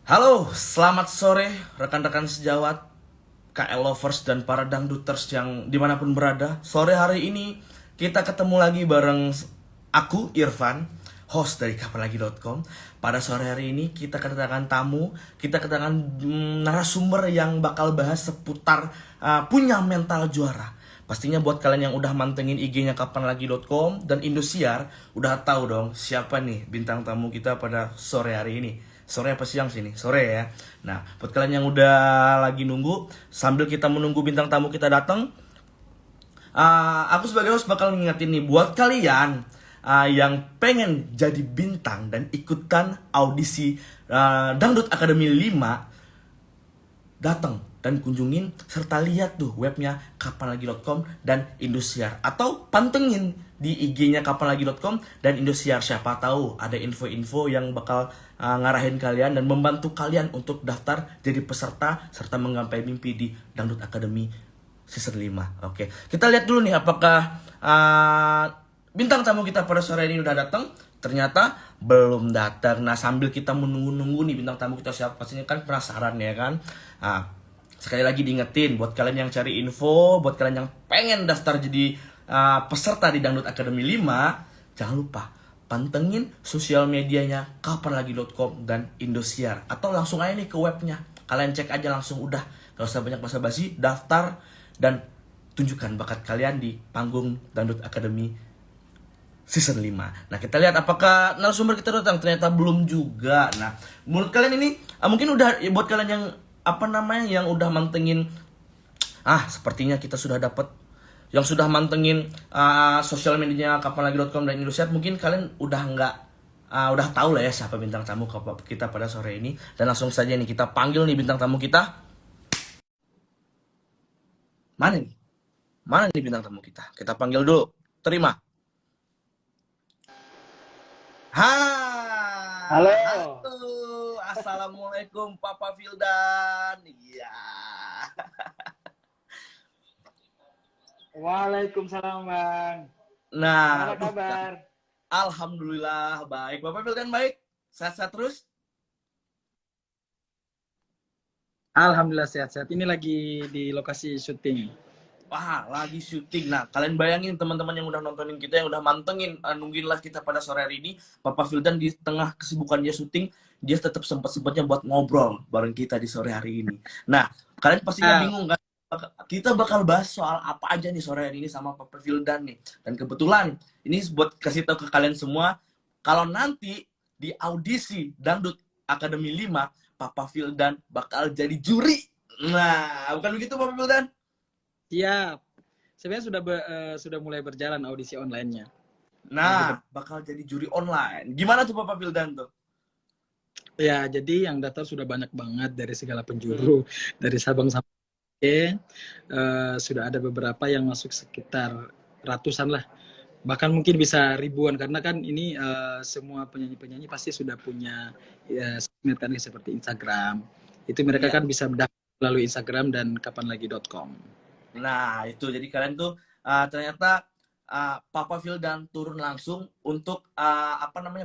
Halo, selamat sore rekan-rekan sejawat, KL lovers dan para dangduters yang dimanapun berada. Sore hari ini kita ketemu lagi bareng aku, Irfan, host dari kapanlagi.com. Pada sore hari ini kita kedatangan tamu, kita kedatangan narasumber yang bakal bahas seputar punya mental juara. Pastinya buat kalian yang udah mantengin IG-nya kapanlagi.com dan Indosiar, udah tahu dong siapa nih bintang tamu kita pada sore hari ini. Sore apa siang sini? Sore ya. Nah, buat kalian yang udah lagi nunggu, sambil kita menunggu bintang tamu kita datang, aku sebagai host bakal ngingetin nih buat kalian yang pengen jadi bintang dan ikutan audisi Dangdut Academy 5, datang dan kunjungin serta lihat tuh webnya kapanlagi.com dan Indosiar, atau pantengin di IG-nya kapanlagi.com dan Indosiar. Siapa tahu ada info-info yang bakal ngarahin kalian dan membantu kalian untuk daftar jadi peserta serta menggapai mimpi di Dangdut Academy season 5. Oke, kita lihat dulu nih apakah bintang tamu kita pada sore ini udah datang. Ternyata belum datang. Nah, sambil kita menunggu-nunggu nih bintang tamu kita siapa, pastinya kan penasaran ya kan. Nah, sekali lagi diingetin buat kalian yang cari info, buat kalian yang pengen daftar jadi peserta di Dangdut Academy 5, jangan lupa pantengin sosial medianya kapanlagi.com dan Indosiar, atau langsung aja nih ke webnya. Kalian cek aja langsung, udah gak usah banyak basa-basi, daftar dan tunjukkan bakat kalian di panggung Dangdut Academy season 5. Nah, kita lihat apakah narasumber kita datang. Ternyata belum juga. Nah, menurut kalian ini mungkin udah ya, buat kalian yang yang udah mantengin, sepertinya kita sudah dapat yang sudah mantengin sosial medianya kapanlagi.com dan Indosiar, mungkin kalian udah nggak udah tahu lah ya siapa bintang tamu kita pada sore ini. Dan langsung saja nih kita panggil nih bintang tamu kita. Mana nih? Mana nih bintang tamu kita? Kita panggil dulu. Terima. Halo, Halo, assalamualaikum Papa Vildan. Iya. waalaikumsalam Bang. Nah, Gimana kabar? alhamdulillah baik. Bapak Vildan baik? Sehat-sehat terus? Alhamdulillah sehat-sehat. Ini lagi di lokasi syuting. Wah, lagi syuting. Nah, kalian bayangin teman-teman yang udah nontonin kita, yang udah mantengin, nungguin live kita pada sore hari ini, Papa Vildan di tengah kesibukan dia syuting, dia tetap sempat-sempatnya buat ngobrol bareng kita di sore hari ini. Nah, kalian pastinya Ah, bingung kan? Kita bakal bahas soal apa aja nih sore hari ini sama Papa Vildan nih. Dan kebetulan, ini buat kasih tahu ke kalian semua, kalau nanti di audisi Dangdut Academy 5, Papa Vildan bakal jadi juri. Nah, bukan begitu Papa Vildan? siap. Sebenarnya sudah mulai berjalan audisi online-nya. Minggu Nah, depan. bakal jadi juri online. Gimana tuh Papa Vildan tuh? Ya, jadi yang daftar sudah banyak banget dari segala Hmm. penjuru, dari Sabang sampai Merauke. Sudah ada beberapa yang masuk sekitar ratusan lah. Bahkan mungkin bisa ribuan karena kan ini semua penyanyi-penyanyi pasti sudah punya sosmed kan seperti Instagram. Itu mereka Iya. kan bisa mendaftar melalui Instagram dan kapanlagi.com. Nah, itu jadi kalian tuh ternyata Papa Vildan turun langsung untuk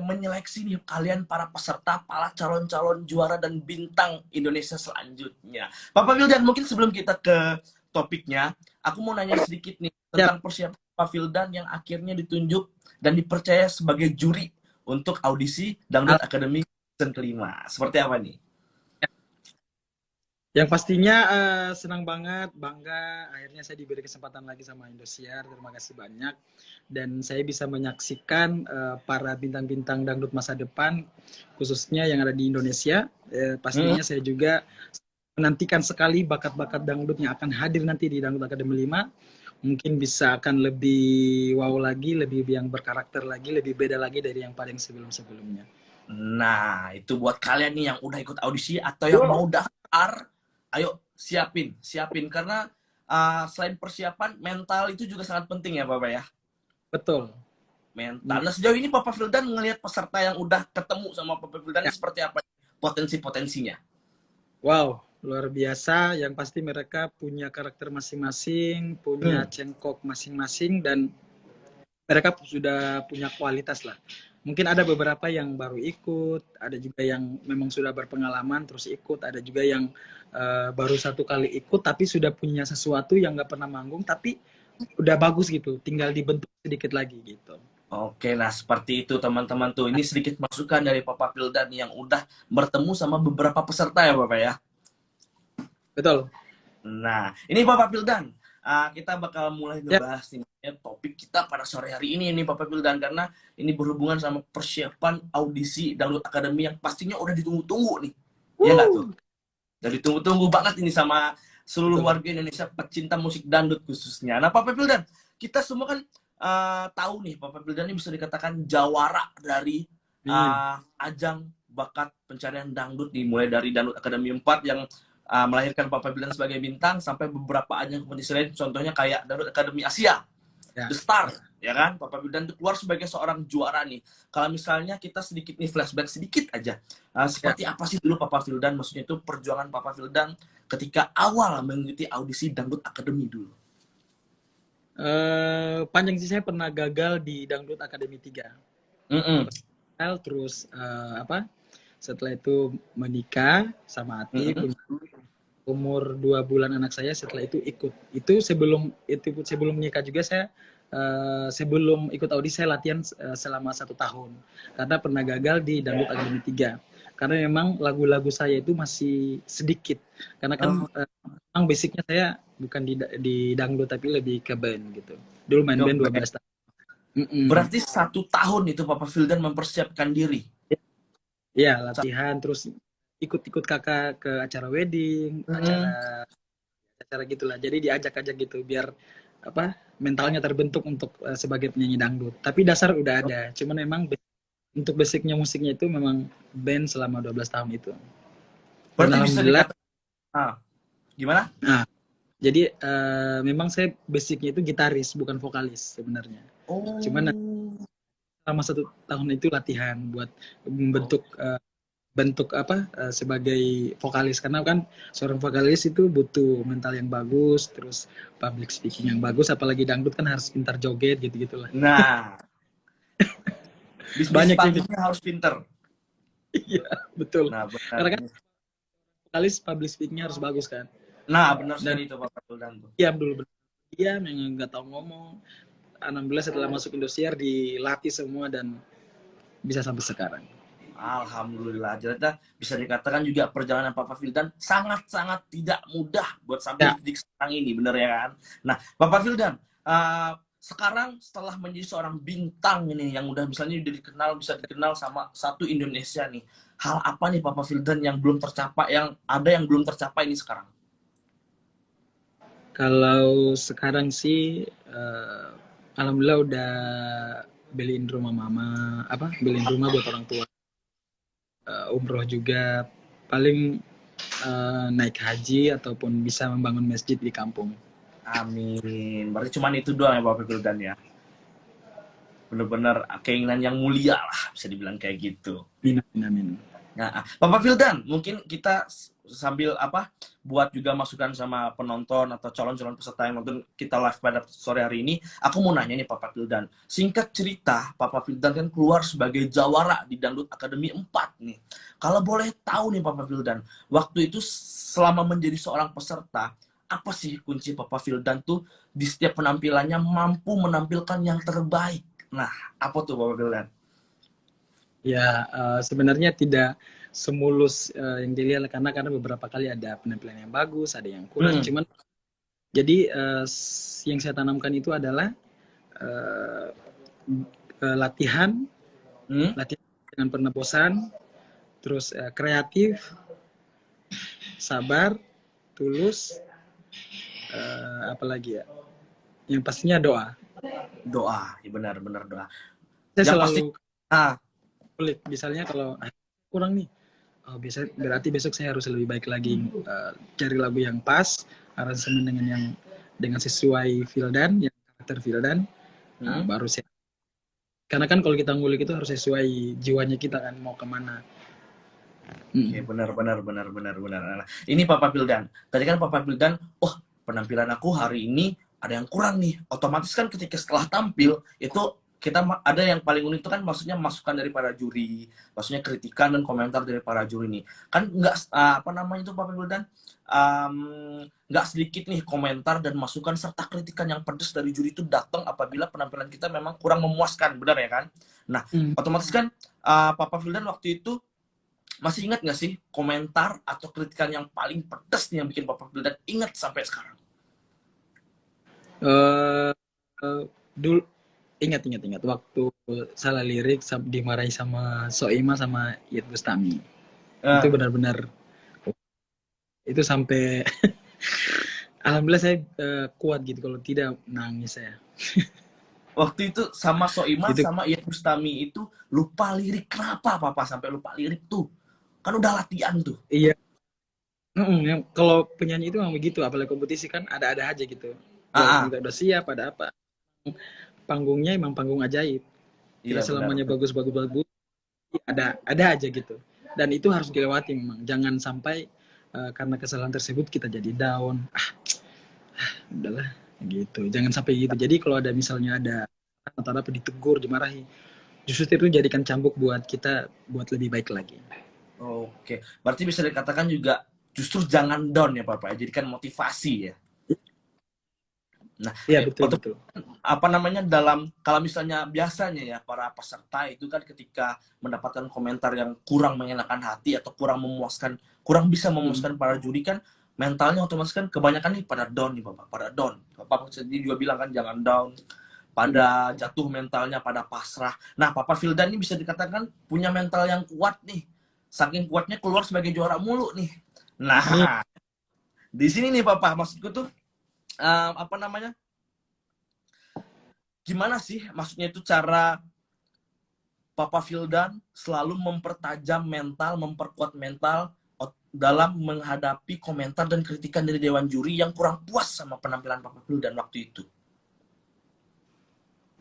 menyeleksi nih kalian para peserta, para calon-calon juara dan bintang Indonesia selanjutnya. Papa Vildan, mungkin sebelum kita ke topiknya, aku mau nanya sedikit nih Ya, tentang persiapan Papa Vildan yang akhirnya ditunjuk dan dipercaya sebagai juri untuk audisi Dangdut Academy season kelima. Seperti apa nih? yang pastinya senang banget, bangga. Akhirnya saya diberi kesempatan lagi sama Indosiar. Terima kasih banyak. Dan saya bisa menyaksikan para bintang-bintang dangdut masa depan, khususnya yang ada di Indonesia. Hmm. Pastinya saya juga menantikan sekali bakat-bakat dangdut yang akan hadir nanti di Dangdut Academy 5. Mungkin bisa akan lebih wow lagi, lebih yang berkarakter lagi, lebih beda lagi dari yang paling sebelum-sebelumnya. Nah, itu buat kalian nih yang udah ikut audisi atau yang mau daftar, ayo siapin, siapin karena selain persiapan, mental itu juga sangat penting ya, Bapak ya. Betul. Mental. Nah, sejauh ini Papa Vildan ngelihat peserta yang udah ketemu sama Papa Vildan Ya. ini seperti apa potensi-potensinya? Wow, luar biasa. Yang pasti mereka punya karakter masing-masing, punya Hmm. cengkok masing-masing, dan mereka sudah punya kualitas lah. mungkin ada beberapa yang baru ikut, ada juga yang memang sudah berpengalaman terus ikut, ada juga yang baru satu kali ikut tapi sudah punya sesuatu yang nggak pernah manggung tapi udah bagus gitu, tinggal dibentuk sedikit lagi gitu. Oke, nah seperti itu teman-teman tuh. Ini sedikit masukan dari Papa Vildan yang udah bertemu sama beberapa peserta ya Bapak ya. Betul. Nah, ini Papa Vildan. Kita bakal mulai Ya. ngebahas nih topik kita pada sore hari ini Papa Vildan, karena ini berhubungan sama persiapan audisi Dangdut Academy yang pastinya udah ditunggu-tunggu nih. Ya nggak tuh? Udah ditunggu-tunggu banget ini sama seluruh Betul. warga Indonesia pecinta musik dangdut khususnya. Nah, Papa Vildan, kita semua kan tahu nih Papa Vildan ini bisa dikatakan jawara dari ajang bakat pencarian dangdut nih, mulai dari Dangdut Academy 4 yang melahirkan Papa Vildan sebagai bintang sampai beberapa ajang kompetisi lain, contohnya kayak Dangdut Academy Asia, Ya. The Star, ya kan? Papa Vildan itu keluar sebagai seorang juara nih. Kalau misalnya kita sedikit nih flashback sedikit aja, seperti apa sih dulu Papa Vildan, maksudnya itu perjuangan Papa Vildan ketika awal mengikuti audisi Dangdut Academy dulu. Panjang sih, saya pernah gagal di Dangdut Academy 3. Terus setelah itu menikah sama Ati, punya umur 2 bulan anak saya, setelah itu ikut. Itu sebelum menikah juga saya sebelum ikut audisi saya latihan selama 1 tahun. Karena pernah gagal di Dangdut Academy 3. Karena memang lagu-lagu saya itu masih sedikit. Karena kan memang basicnya saya bukan di dangdut tapi lebih ke band gitu. Dulu main band 12 tahun. Berarti 1 tahun itu Papa Vildan mempersiapkan diri. Iya, latihan terus ikut-ikut kakak ke acara wedding, acara gitulah. Jadi diajak-ajak gitu biar mentalnya terbentuk untuk sebagai penyanyi dangdut. Tapi dasar udah ada. Cuman memang untuk basicnya musiknya itu memang band selama 12 tahun itu. Berarti bisa dikatakan gimana? Nah, jadi memang saya basicnya itu gitaris bukan vokalis sebenarnya. Cuman selama 1 tahun itu latihan buat membentuk sebagai vokalis, karena kan seorang vokalis itu butuh mental yang bagus, terus public speaking yang bagus, apalagi dangdut kan harus pintar joget gitu-gitulah. Nah, banyak panggungnya harus pinter. Iya, betul. Nah, benar. Karena kan vokalis public speakingnya harus bagus kan. Nah, benar sekali itu Papa Vildan tuh. Iya, dulu dia memang nggak tahu ngomong. Alhamdulillah setelah masuk Indosiar dilatih semua dan bisa sampai sekarang. Alhamdulillah. Jadi bisa dikatakan juga perjalanan Papa Vildan sangat-sangat tidak mudah buat sampai titik sekarang ini, bener ya kan? Nah, Papa Vildan, sekarang setelah menjadi seorang bintang ini yang udah misalnya bisa dikenal sama satu Indonesia nih, hal apa nih Papa Vildan yang belum tercapai, yang belum tercapai ini sekarang? Kalau sekarang sih alhamdulillah udah beliin rumah beliin rumah buat orang tua, umroh juga, paling naik haji ataupun bisa membangun masjid di kampung. Amin. Berarti cuma itu doang ya Papa Vildan ya. Bener-bener keinginan yang mulia lah, bisa dibilang kayak gitu. Amin. Nah, Papa Vildan, mungkin kita sambil buat juga masukan sama penonton atau calon-calon peserta yang nonton kita live pada sore hari ini. Aku mau nanya nih Papa Vildan, singkat cerita Papa Vildan kan keluar sebagai jawara di Dangdut Academy 4 nih. Kalau boleh tahu nih Papa Vildan, waktu itu selama menjadi seorang peserta, apa sih kunci Papa Vildan tuh di setiap penampilannya mampu menampilkan yang terbaik? Nah, apa tuh Papa Vildan? Ya, sebenarnya tidak semulus yang dilihat, karena beberapa kali ada penampilan yang bagus, ada yang kurang. Cuman jadi yang saya tanamkan itu adalah latihan dengan penuh bosan, terus kreatif, sabar, tulus, apalagi ya, yang pastinya doa. Ya benar doa. Saya yang selalu kulit, misalnya kalau kurang nih, berarti besok saya harus lebih baik lagi, cari lagu yang pas, aransemen dengan sesuai Vildan, yang karakter Vildan, baru saya. Karena kan kalau kita ngulik itu harus sesuai jiwanya kita kan, mau kemana. Oke, benar. Ini Papa Vildan. Tadi kan Papa Vildan, penampilan aku hari ini ada yang kurang nih. Otomatis kan ketika setelah tampil itu ada yang paling unik itu kan maksudnya masukan dari para juri, maksudnya kritikan dan komentar dari para juri nih. Kan nggak apa namanya itu Pak Wildan, nggak sedikit nih komentar dan masukan serta kritikan yang pedas dari juri itu datang apabila penampilan kita memang kurang memuaskan, benar ya kan? Nah, otomatis kan Papa Wildan waktu itu masih ingat nggak sih komentar atau kritikan yang paling pedas nih yang bikin Papa Wildan ingat sampai sekarang? Eh, dulu ingat waktu salah lirik dimarahi sama Soima sama Iyeth Bustami. Itu benar-benar itu sampai alhamdulillah saya kuat gitu, kalau tidak nangis saya. Waktu itu sama Soima Itu sama Iyeth Bustami itu lupa lirik. Kenapa Papa sampai lupa lirik tuh? Kan udah latihan tuh. iya. Kalau penyanyi itu memang begitu, apalagi kompetisi kan ada-ada aja gitu. Walaupun kita udah siap, ada apa. Panggungnya emang panggung ajaib. Iya, Tidak selamanya bagus-bagus, ada aja gitu. Dan itu harus dilewati memang. Jangan sampai karena kesalahan tersebut kita jadi down. Udahlah gitu. Jangan sampai gitu. Jadi kalau ada misalnya ada atau apa ditegur, dimarahi, justru itu jadikan cambuk buat kita buat lebih baik lagi. Oke, berarti bisa dikatakan juga justru jangan down ya Papa, jadikan motivasi ya. Nah, iya betul. apa namanya dalam kalau misalnya biasanya ya para peserta itu kan ketika mendapatkan komentar yang kurang mengenakan hati atau kurang memuaskan, kurang bisa memuaskan para juri kan mentalnya otomatis kan kebanyakan nih pada down nih Bapak, pada down. Bapak sendiri juga bilang kan jangan down, pada jatuh mentalnya, pada pasrah. Nah, Papa Wildan ini bisa dikatakan punya mental yang kuat nih. Saking kuatnya keluar sebagai juara mulu nih. Nah, di sini nih Papa, maksudku tuh apa namanya? Gimana sih maksudnya itu cara Papa Wildan selalu mempertajam mental, memperkuat mental dalam menghadapi komentar dan kritikan dari dewan juri yang kurang puas sama penampilan Papa Wildan waktu itu?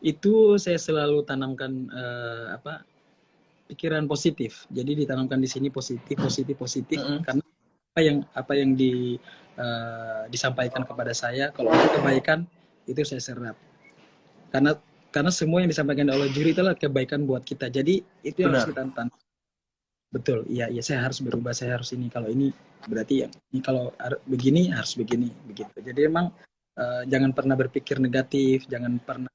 Itu saya selalu tanamkan pikiran positif. Jadi ditanamkan di sini positif karena apa yang disampaikan kepada saya, kalau itu kebaikan itu saya serap. Karena semua yang disampaikan oleh juri itu adalah kebaikan buat kita. Jadi itu yang harus kita tanam. Betul, iya saya harus berubah, saya harus ini. Kalau ini berarti ya, ini kalau begini harus begini, begitu. Jadi emang jangan pernah berpikir negatif, jangan pernah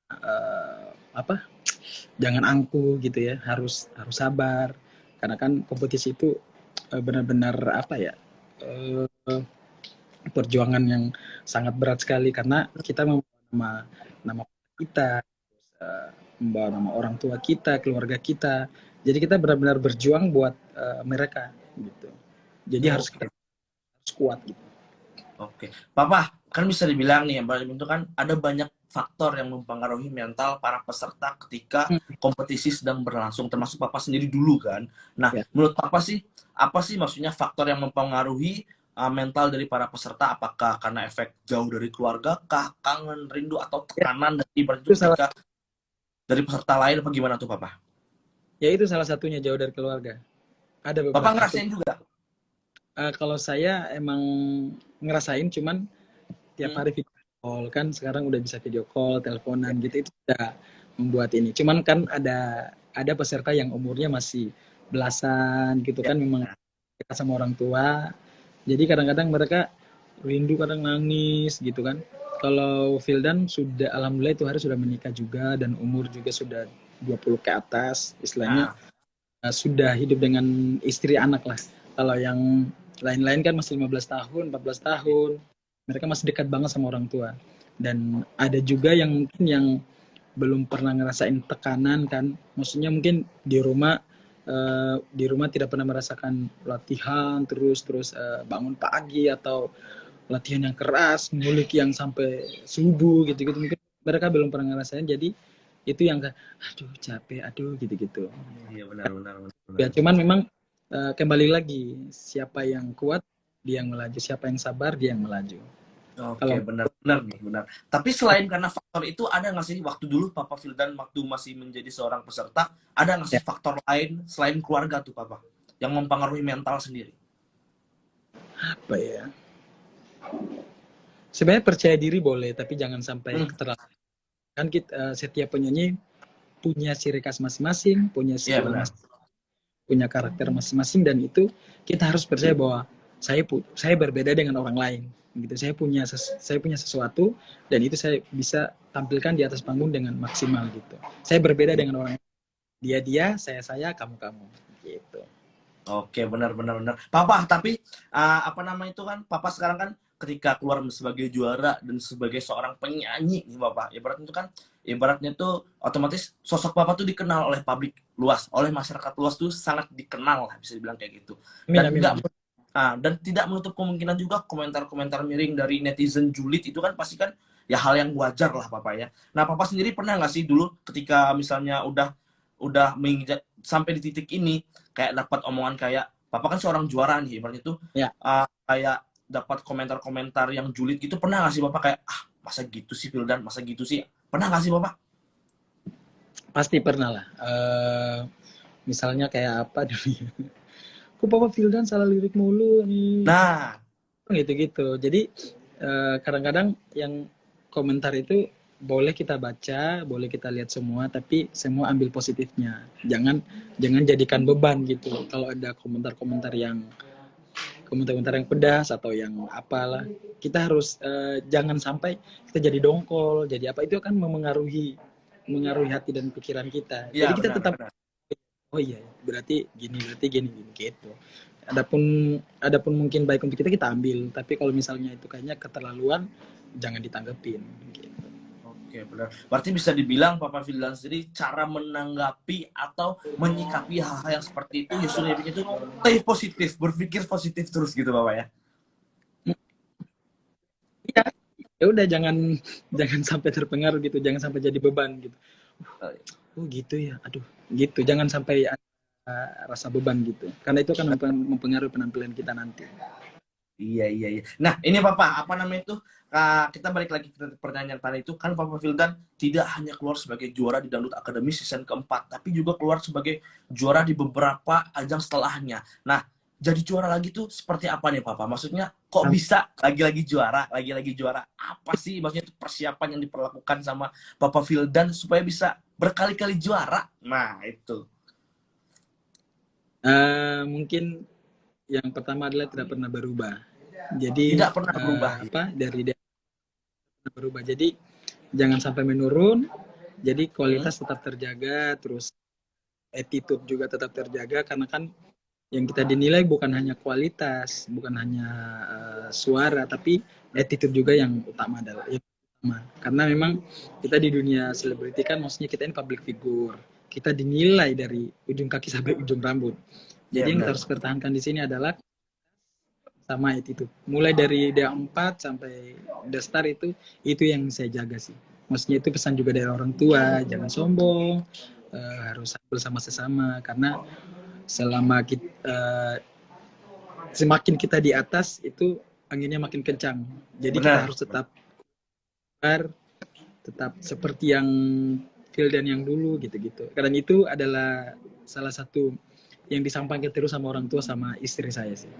jangan angkuh gitu ya. Harus sabar. Karena kan kompetisi itu benar-benar perjuangan yang sangat berat sekali, karena kita membawa nama kita, membawa nama orang tua kita, keluarga kita. Jadi kita benar-benar berjuang buat mereka gitu. Jadi harus kuat gitu. Oke, Papa, kan bisa dibilang nih, itu kan ada banyak faktor yang mempengaruhi mental para peserta ketika kompetisi sedang berlangsung, termasuk Papa sendiri dulu kan. Nah, menurut Papa sih, apa sih maksudnya faktor yang mempengaruhi mental dari para peserta? Apakah karena efek jauh dari keluarga, kah, kangen, rindu, atau tekanan dari ketika dari peserta lain, apa gimana tuh Papa? Ya itu salah satunya, jauh dari keluarga. Ada beberapa. Papa ngerasain juga? Kalau saya emang ngerasain, cuman tiap hari video call, kan sekarang udah bisa video call, teleponan gitu, itu sudah membuat ini. Cuman kan ada peserta yang umurnya masih belasan gitu kan, memang dekat sama orang tua. Jadi kadang-kadang mereka rindu, kadang nangis gitu kan. Kalau Wildan sudah, alhamdulillah itu hari sudah menikah juga, dan umur juga sudah 20 ke atas, istilahnya sudah hidup dengan istri anak lah. Kalau yang lain-lain kan masih 15 tahun, 14 tahun. Mereka masih dekat banget sama orang tua. Dan ada juga yang mungkin yang belum pernah ngerasain tekanan kan. Maksudnya mungkin di rumah tidak pernah merasakan latihan terus bangun pagi atau latihan yang keras, ngulik yang sampai subuh gitu-gitu. Mungkin mereka belum pernah ngerasain, jadi itu yang aduh capek, aduh gitu-gitu. Iya benar. Ya cuman memang kembali lagi, siapa yang kuat dia yang melaju, siapa yang sabar dia yang melaju. Oke, benar nih, benar. Tapi selain karena faktor itu, ada nggak sih waktu dulu Papa Wildan waktu masih menjadi seorang peserta, ada nggak sih faktor lain selain keluarga tuh Papa yang mempengaruhi mental sendiri? Apa ya? Sebenarnya percaya diri boleh, tapi jangan sampai terlalu. Kan kita, setiap penyanyi punya ciri khas masing-masing, punya Iya skill benar. punya karakter masing-masing, dan itu kita harus percaya bahwa saya berbeda dengan orang lain gitu. Saya punya sesuatu, dan itu saya bisa tampilkan di atas panggung dengan maksimal gitu. Saya berbeda Iya. dengan orang lain. Dia, saya, kamu gitu. Oke, benar benar benar. Papa, tapi apa nama itu kan? Papa sekarang kan ketika keluar sebagai juara dan sebagai seorang penyanyi nih Bapak. Ibaratnya tuh otomatis sosok Bapak tuh dikenal oleh publik luas, oleh masyarakat luas tuh sangat dikenal lah bisa dibilang kayak gitu. Amin, Dan amin, nggak amin. dan tidak menutup kemungkinan juga komentar-komentar miring dari netizen julid itu kan pasti kan ya hal yang wajar lah Papa ya. Nah, Papa sendiri pernah nggak sih dulu ketika misalnya udah menginjak sampai di titik ini kayak dapat omongan kayak Papa kan seorang juara nih ibaratnya tuh Ya, kayak dapat komentar-komentar yang julid gitu pernah nggak sih Bapak kayak masa gitu sih Vildan, masa gitu sih, pernah nggak sih Bapak? pasti pernah lah. Misalnya kayak apa dulu ya? Kok Papa Vildan salah lirik mulu nih? Nah, Gitu-gitu. Jadi kadang-kadang yang komentar itu boleh kita baca, boleh kita lihat semua, tapi semua ambil positifnya. Jangan jadikan beban gitu. Kalau ada komentar-komentar yang pedas atau yang apalah, kita harus jangan sampai kita jadi dongkol, jadi apa, itu akan mengaruhi hati dan pikiran kita. iya Jadi kita benar tetap, benar. oh iya, berarti gini gitu. Adapun mungkin baik untuk kita ambil, tapi kalau misalnya itu kayaknya keterlaluan, jangan ditanggepin gitu. Oke, benar. Berarti bisa dibilang Papa Vildan sendiri cara menanggapi atau menyikapi hal-hal yang seperti itu justru lebih itu stay positif, berpikir positif terus gitu Bapak ya. Ya, ya udah, jangan sampai terpengaruh gitu, jangan sampai jadi beban gitu. Oh gitu ya, aduh gitu, jangan sampai ada rasa beban gitu, karena itu akan mempengaruhi penampilan kita nanti. Iya, iya, iya. Nah, ini Papa, apa namanya itu? Kita balik lagi ke pertanyaan tadi itu. Kan Papa Vildan tidak hanya keluar sebagai juara di Dangdut Academy season keempat, tapi juga keluar sebagai juara di beberapa ajang setelahnya. Nah, jadi juara lagi tuh seperti apa nih Papa? Maksudnya kok bisa lagi-lagi juara, lagi-lagi juara? Apa sih maksudnya itu persiapan yang diperlakukan sama Papa Vildan supaya bisa berkali-kali juara? Nah, itu. Mungkin yang pertama adalah tidak pernah berubah. Jadi Tidak pernah berubah. dari dia pernah berubah. Jadi jangan sampai menurun. Jadi kualitas tetap terjaga, terus attitude juga tetap terjaga, karena kan yang kita dinilai bukan hanya kualitas, bukan hanya suara, tapi attitude juga yang utama adalah yang utama. Karena memang kita di dunia selebriti kan, maksudnya kita ini public figure. Kita dinilai dari ujung kaki sampai ujung rambut. Iya, Jadi yang kita benar. harus pertahankan di sini adalah sama attitude. Mulai dari D4 sampai The Star itu yang saya jaga sih. Maksudnya itu pesan juga dari orang tua, jangan sombong, harus bersama sesama, karena selama semakin kita di atas itu anginnya makin kencang. Jadi kita Benar. harus tetap seperti yang Vildan yang dulu gitu-gitu. Karena itu adalah salah satu yang disampaikan terus sama orang tua sama istri saya sih.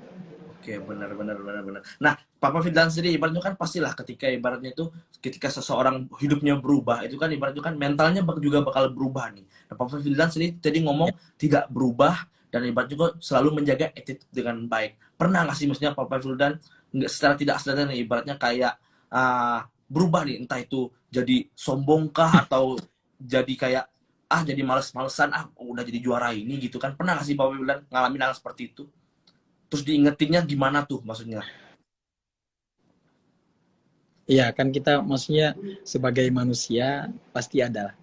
Oke, benar benar benar benar. Nah, Papa Firdan sendiri ibaratnya kan pastilah ketika seseorang hidupnya berubah, itu kan ibaratnya kan mentalnya juga bakal berubah nih. Nah, Papa Firdan sendiri tadi ngomong tidak berubah dan ibaratnya juga selalu menjaga attitude dengan baik. Pernah nggak sih maksudnya Papa Firdan nggak secara tidak sadar nih ibaratnya kayak berubah nih, entah itu jadi sombongkah atau jadi kayak jadi males-malesan udah jadi juara ini gitu kan. Pernah nggak sih Papa Firdan ngalamin hal seperti itu? Terus diingetinnya gimana tuh maksudnya? Iya, kan kita maksudnya sebagai manusia pasti ada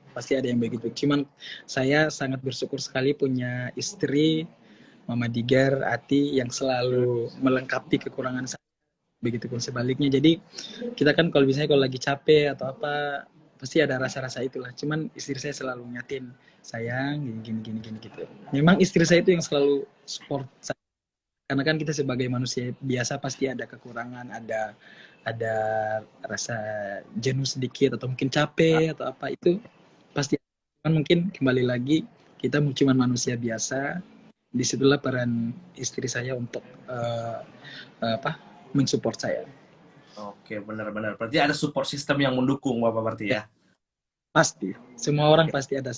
yang begitu. Cuman saya sangat bersyukur sekali punya istri, Mama Digar, Ati, yang selalu melengkapi kekurangan saya. Begitupun sebaliknya. Jadi kita kan kalau misalnya kalau lagi capek atau apa, pasti ada rasa-rasa itulah. Cuman istri saya selalu nyatin, sayang, gini gitu. Memang istri saya itu yang selalu support saya. Karena kan kita sebagai manusia biasa pasti ada kekurangan, ada rasa jenuh sedikit atau mungkin capek atau apa, itu pasti. Kan mungkin kembali lagi kita cuma manusia biasa. Disitulah peran istri saya untuk mensupport saya. Oke, benar-benar. Berarti ada support system yang mendukung Bapak berarti ya? Pasti, semua orang pasti ada.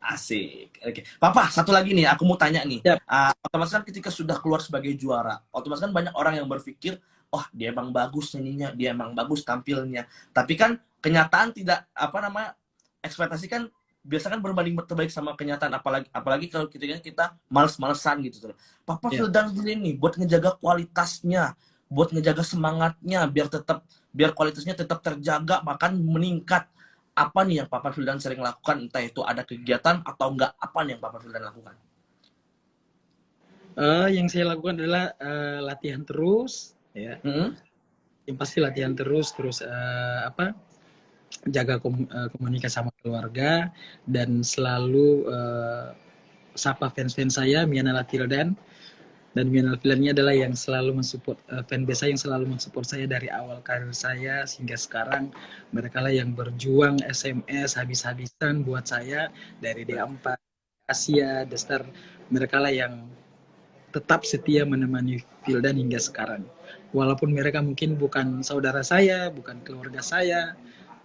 Asik. Oke. Papa, satu lagi nih, aku mau tanya nih. Siap. Otomatis kan ketika sudah keluar sebagai juara, otomatis kan banyak orang yang berpikir, oh dia emang bagus nyanyinya, dia emang bagus tampilnya. Tapi kan kenyataan tidak, apa namanya, ekspektasi kan biasa kan berbanding terbalik sama kenyataan. Apalagi kalau kita males-malesan gitu tuh. Papa Ya. Vildan gini nih, buat ngejaga kualitasnya, buat ngejaga semangatnya, biar kualitasnya tetap terjaga, bahkan meningkat. Apa nih yang Papa Vildan sering lakukan? Entah itu ada kegiatan atau enggak, apa nih yang Papa Vildan lakukan? Yang saya lakukan adalah latihan terus, ya. Hmm? Yang pasti latihan terus, jaga komunikasi sama keluarga dan selalu sapa fans-fans saya, Miana Latildan. Dan Miana Latildan ini adalah yang selalu mensupport fanbase saya, yang selalu mensupport saya dari awal karir saya hingga sekarang. Mereka lah yang berjuang SMS habis-habisan buat saya dari D4, Asia, Destar. Mereka lah yang tetap setia menemani Vildan hingga sekarang. Walaupun mereka mungkin bukan saudara saya, bukan keluarga saya,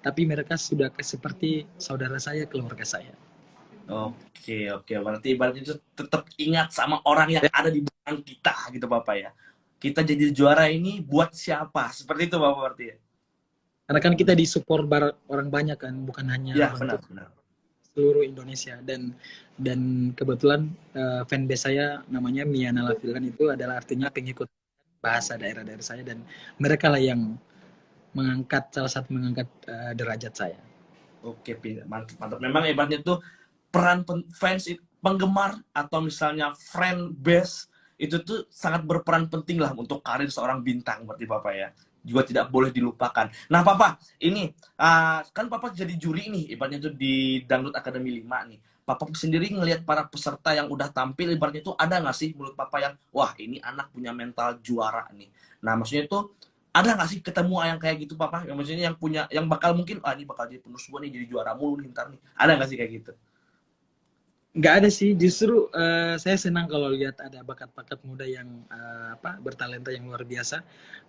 tapi mereka sudah seperti saudara saya, keluarga saya. Oke. Berarti itu tetap ingat sama orang yang ada di belakang kita gitu Bapak ya. Kita jadi juara ini buat siapa? Seperti itu Bapak berarti ya? Karena kan kita disupport orang banyak kan, bukan hanya Ya, orang benar. seluruh Indonesia. Dan kebetulan fanbase saya namanya Miana Latildan, itu adalah artinya pengikut bahasa daerah-daerah saya, dan mereka lah yang salah satu mengangkat derajat saya. Oke, mantap. Memang hebatnya tuh peran fans, penggemar atau misalnya friend base itu tuh sangat berperan penting lah untuk karir seorang bintang berarti Bapak ya. Juga tidak boleh dilupakan. Nah Papa, ini kan Papa jadi juri nih ibaratnya tuh di Dangdut Academy 5 nih. Papa sendiri ngelihat para peserta yang udah tampil ibaratnya tuh ada nggak sih menurut Papa yang wah ini anak punya mental juara nih. Nah maksudnya tuh ada nggak sih ketemu yang kayak gitu Papa? Yang maksudnya yang bakal mungkin ini bakal jadi penerus gua nih, jadi juara mulu nih ntar nih. Ada nggak sih kayak gitu? Nggak ada sih, justru saya senang kalau lihat ada bakat-bakat muda yang bertalenta yang luar biasa.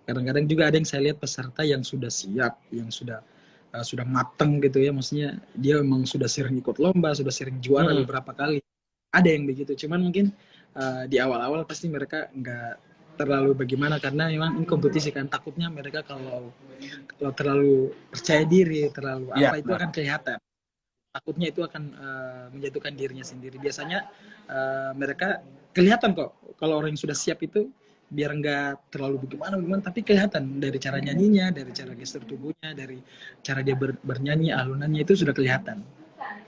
Kadang-kadang juga ada yang saya lihat peserta yang sudah siap, yang sudah mateng gitu ya, maksudnya dia memang sudah sering ikut lomba, sudah sering juara beberapa kali. Ada yang begitu, cuman mungkin di awal-awal pasti mereka nggak terlalu bagaimana, karena memang ini kompetisi kan, takutnya mereka kalau terlalu percaya diri, terlalu itu akan kelihatan. Takutnya itu akan menjatuhkan dirinya sendiri. Biasanya mereka kelihatan kok kalau orang yang sudah siap itu, biar nggak terlalu bagaimana, tapi kelihatan dari cara nyanyinya, dari cara gestur tubuhnya, dari cara dia bernyanyi, alunannya itu sudah kelihatan.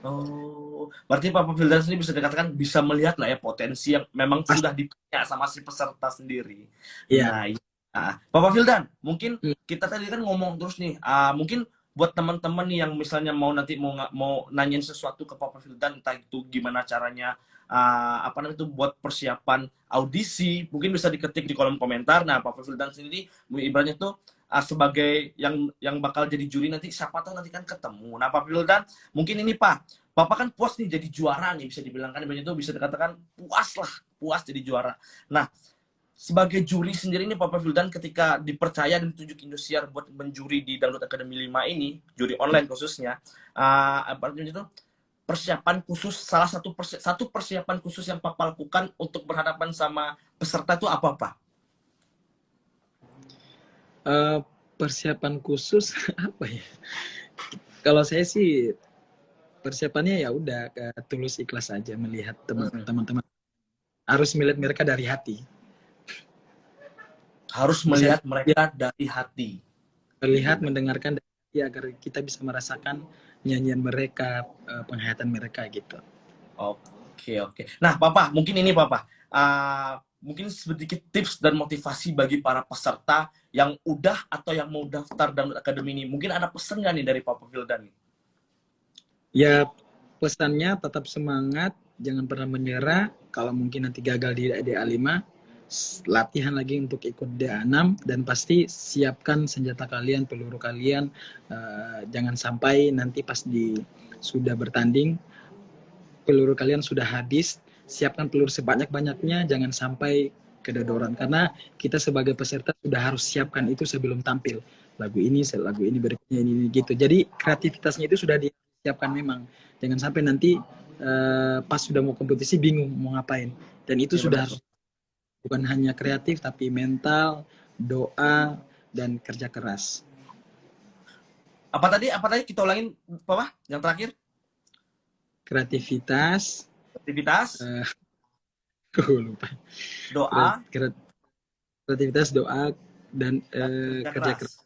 Oh, berarti Papa Vildan sendiri bisa dikatakan bisa melihat lah ya potensi yang memang sudah dipunya sama si peserta sendiri. Iya. Nah, Papa Vildan, mungkin kita tadi kan ngomong terus nih, mungkin buat teman-teman yang misalnya mau nanyain sesuatu ke Papa Vildan, entah itu gimana caranya itu buat persiapan audisi, mungkin bisa diketik di kolom komentar. Nah, Papa Vildan sendiri ibaratnya tuh sebagai yang bakal jadi juri nanti, siapa tahu nanti kan ketemu. Nah, Papa Vildan, mungkin ini Papa kan puas nih jadi juara nih, bisa dibilang kan ibaratnya tuh bisa dikatakan puas jadi juara. Nah, sebagai juri sendiri nih Papa Vildan ketika dipercaya dan ditunjuk Indosiar buat menjuri di Dangdut Academy 5 ini, juri online khususnya, itu persiapan khusus, satu persiapan khusus yang Papa lakukan untuk berhadapan sama peserta itu apa Pak? Persiapan khusus apa ya? Kalau saya sih persiapannya ya udah tulus ikhlas aja, melihat teman-teman, harus melihat mereka dari hati. Harus melihat mereka dari hati. Melihat, mendengarkan dari hati agar kita bisa merasakan nyanyian mereka, penghayatan mereka gitu. Oke. Nah, Papa, mungkin ini Papa. Mungkin sedikit tips dan motivasi bagi para peserta yang udah atau yang mau daftar Dangdut Academy ini. Mungkin ada pesan nggak nih dari Papa Vildan? Ya, pesannya tetap semangat, jangan pernah menyerah. Kalau mungkin nanti gagal di DA5, latihan lagi untuk ikut DA6, dan pasti siapkan senjata kalian, peluru kalian. Jangan sampai nanti pas sudah bertanding peluru kalian sudah habis. Siapkan peluru sebanyak-banyaknya, jangan sampai kedodoran, karena kita sebagai peserta sudah harus siapkan itu sebelum tampil. Lagu ini berikutnya ini gitu. Jadi kreativitasnya itu sudah disiapkan memang. Jangan sampai nanti pas sudah mau kompetisi bingung mau ngapain. Dan itu Iya, sudah benar. harus bukan hanya kreatif tapi mental, doa, dan kerja keras. Apa tadi? Apa tadi? Kita ulangin, Papa. Yang terakhir, Kreativitas, aktivitas, gue lupa. doa, Kreativitas, doa, dan dan kerja kerja keras. keras.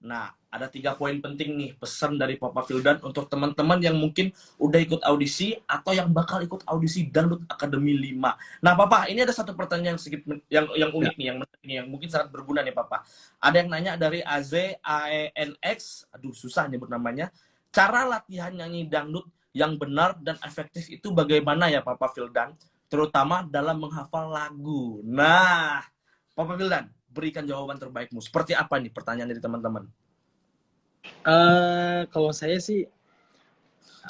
Nah, ada 3 poin penting nih pesan dari Papa Vildan untuk teman-teman yang mungkin udah ikut audisi atau yang bakal ikut audisi Dangdut Academy 5. Nah, Papa, ini ada satu pertanyaan yang sedikit yang unik nih, yang menarik nih, yang mungkin sangat berguna nih, Papa. Ada yang nanya dari AZAENX, aduh susah nyebut namanya. Cara latihan nyanyi dangdut yang benar dan efektif itu bagaimana ya, Papa Vildan? Terutama dalam menghafal lagu. Nah, Papa Vildan, berikan jawaban terbaikmu. Seperti apa nih pertanyaan dari teman-teman? Kalau saya sih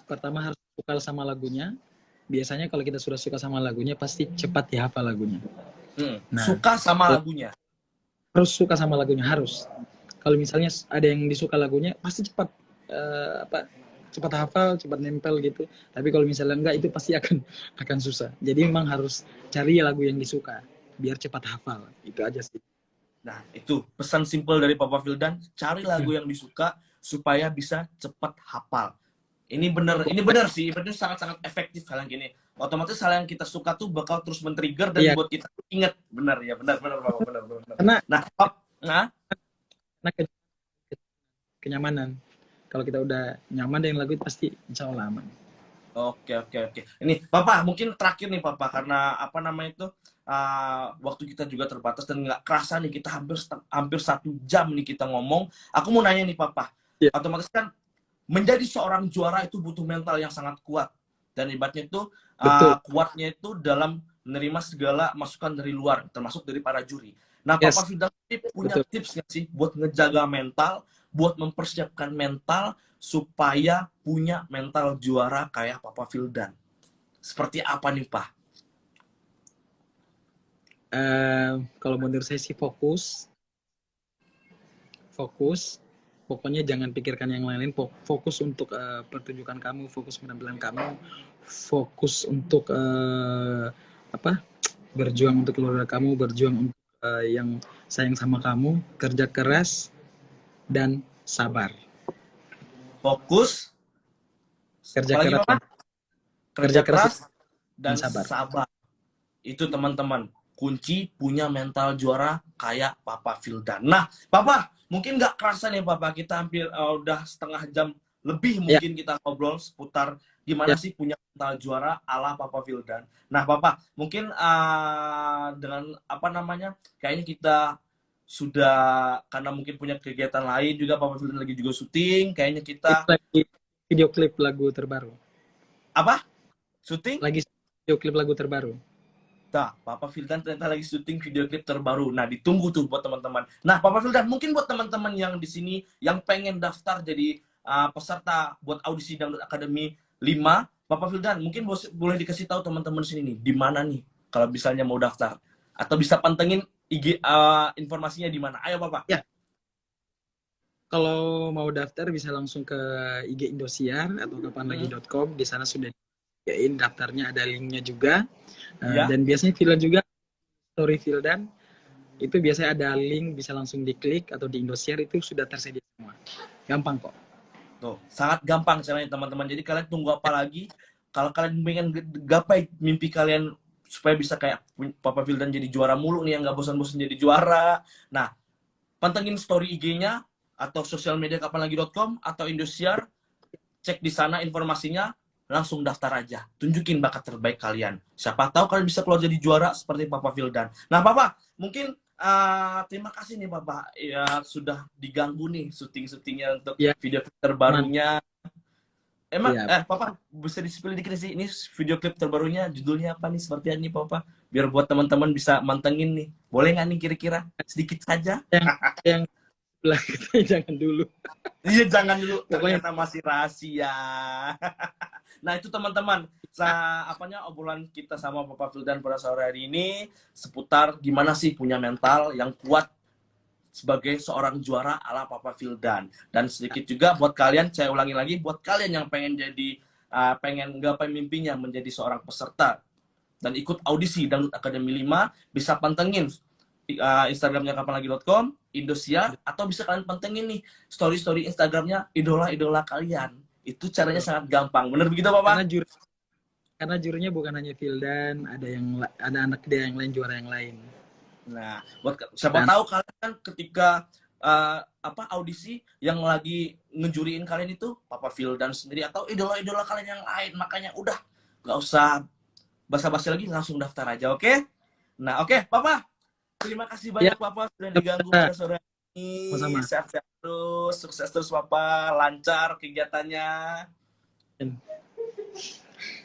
pertama harus suka sama lagunya. Biasanya kalau kita sudah suka sama lagunya pasti cepat dihafal lagunya. Nah, Suka sama lagunya. harus suka sama lagunya, harus. Kalau misalnya ada yang disuka lagunya pasti cepat cepat hafal, cepat nempel gitu. Tapi kalau misalnya enggak itu pasti akan susah. Jadi memang harus cari lagu yang disuka biar cepat hafal. Itu aja sih. Nah, itu pesan simpel dari Papa Vildan, cari lagu yang disuka supaya bisa cepat hafal. Ini benar sih, benar sangat-sangat efektif hal yang gini. Otomatis hal yang kita suka tuh bakal terus men-trigger dan Iya. buat kita ingat. Benar ya, benar Papa, benar. Karena Nah, kenyamanan. Kalau kita udah nyaman dengan lagu itu pasti insya Allah aman. Oke. Ini Papa, mungkin terakhir nih Papa, karena apa namanya itu waktu kita juga terbatas dan nggak kerasa nih kita hampir 1 jam nih kita ngomong. Aku mau nanya nih Papa, Ya. otomatis kan menjadi seorang juara itu butuh mental yang sangat kuat dan ibaratnya itu Betul. kuatnya itu dalam menerima segala masukan dari luar, termasuk dari para juri. Nah, Yes. Papa Vildan punya Betul. tips nggak sih buat ngejaga mental, buat mempersiapkan mental supaya punya mental juara kayak Papa Vildan? Seperti apa nih, Pak? Kalau menurut saya sih fokus. Pokoknya jangan pikirkan yang lain-lain. Fokus untuk pertunjukan kamu, fokus penampilan kamu, fokus untuk berjuang untuk keluarga kamu, berjuang untuk yang sayang sama kamu, kerja keras dan sabar. Fokus, Kerja apalagi, keras, Papa? Kerja keras dan sabar. Itu teman-teman, kunci punya mental juara kayak Papa Vildan. Nah, Papa, mungkin nggak kerasa nih Papa, kita hampir udah setengah jam lebih mungkin kita ngobrol seputar gimana sih punya mental juara ala Papa Vildan. Nah, Papa, mungkin dengan apa namanya, kayaknya kita sudah, karena mungkin punya kegiatan lain juga, Papa Vildan lagi juga syuting, kayaknya kita Lagi video klip lagu terbaru. apa? Syuting? Lagi video klip lagu terbaru. Nah, Papa Vildan ternyata lagi syuting video klip terbaru. Nah, ditunggu tuh buat teman-teman. Nah, Papa Vildan, mungkin buat teman-teman yang di sini yang pengen daftar jadi peserta buat audisi Dangdut Academy 5, Papa Vildan, mungkin boleh dikasih tahu teman-teman di sini nih, di mana nih kalau misalnya mau daftar atau bisa pantengin IG informasinya di mana. Ayo, Papa. Ya. Kalau mau daftar bisa langsung ke IG Indosiar atau kapanlagi.com. Di sana sudah disediain daftarnya, ada linknya juga. Dan biasanya Vildan juga, story Vildan, itu biasanya ada link, bisa langsung diklik, atau di Indosiar itu sudah tersedia semua. Gampang kok. Tuh, sangat gampang caranya teman-teman. Jadi kalian tunggu apa lagi? Kalau kalian pengen gapai mimpi kalian supaya bisa kayak Papa Vildan jadi juara mulu nih, yang nggak bosan-bosan jadi juara. Nah, pantengin story IG-nya atau sosial media kapanlagi.com atau Indosiar, cek di sana informasinya, langsung daftar aja, tunjukin bakat terbaik kalian. Siapa tahu kalian bisa keluar jadi juara seperti Papa Vildan. Nah, Papa, mungkin terima kasih nih Papa, ya sudah diganggu nih syuting-syutingnya untuk video klip terbarunya. Emang Papa bisa di-spill dikit sih, ini video klip terbarunya judulnya apa nih, seperti ini Papa, biar buat teman-teman bisa mantengin nih. Boleh nggak nih kira-kira sedikit saja? Yang sebelah kita jangan dulu. Iya, jangan dulu, ternyata masih rahasia. Nah, itu teman-teman, obrolan kita sama Papa Vildan pada sore hari ini seputar gimana sih punya mental yang kuat sebagai seorang juara ala Papa Vildan. Dan sedikit juga buat kalian, saya ulangi lagi, buat kalian yang pengen jadi pengen gapai mimpinya menjadi seorang peserta dan ikut audisi Dangdut Academy 5, bisa pantengin Instagramnya kapanlagi.com, Indosiar, atau bisa kalian pantengin nih story-story Instagramnya idola-idola kalian. Itu caranya sangat gampang. Bener begitu, Papa? Karena jurinya bukan hanya Vildan, ada anak dia yang lain, juara yang lain. Nah, buat siapa tahu kalian kan ketika audisi yang lagi ngejuriin kalian itu Papa Vildan sendiri atau idola-idola kalian yang lain. Makanya udah nggak usah basa-basi lagi, langsung daftar aja, oke? Nah, oke, Papa. Terima kasih banyak, Papa, sudah diganggu pada sore ini. Sama-sama. Sehat-sehat terus, sukses terus, Papa. Lancar kegiatannya.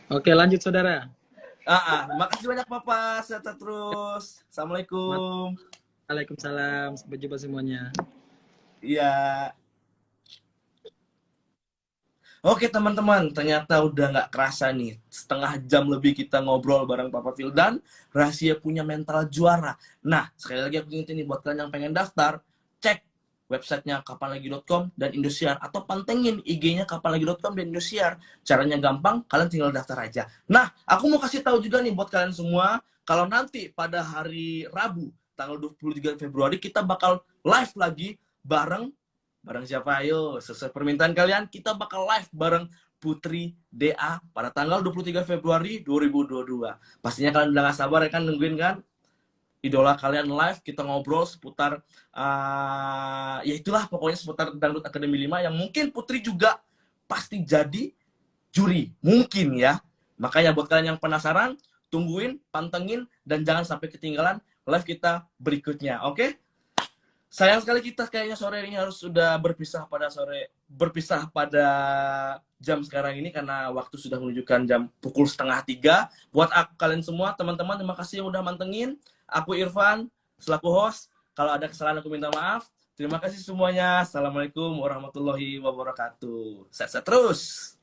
Oke, lanjut saudara. Makasih banyak, Papa. Sehat terus. Assalamualaikum. Waalaikumsalam. Sampai jumpa semuanya. Iya. Oke, teman-teman. Ternyata udah nggak kerasa nih. Setengah jam lebih kita ngobrol bareng Papa Vildan. Rahasia punya mental juara. Nah, sekali lagi aku ingetin nih buat kalian yang pengen daftar, cek websitenya kapanlagi.com dan Indosiar, atau pantengin IG-nya kapanlagi.com dan Indosiar. Caranya gampang, kalian tinggal daftar aja. Nah, aku mau kasih tahu juga nih buat kalian semua, kalau nanti pada hari Rabu tanggal 23 Februari kita bakal live lagi bareng siapa? Ayo, sesuai permintaan kalian, kita bakal live bareng Putri DA pada tanggal 23 Februari 2022. Pastinya kalian udah gak sabar ya kan nungguin kan? Idola kalian live, kita ngobrol seputar ya itulah pokoknya seputar Dangdut Academy 5 yang mungkin Putri juga pasti jadi juri, mungkin ya. Makanya buat kalian yang penasaran, tungguin, pantengin, dan jangan sampai ketinggalan live kita berikutnya, oke? Sayang sekali kita kayaknya sore ini harus sudah berpisah pada jam sekarang ini karena waktu sudah menunjukkan jam pukul 2:30. Buat kalian semua, teman-teman, terima kasih yang udah mantengin. Aku Irfan, selaku host. Kalau ada kesalahan aku minta maaf. Terima kasih semuanya. Assalamualaikum warahmatullahi wabarakatuh. Sehat-sehat terus.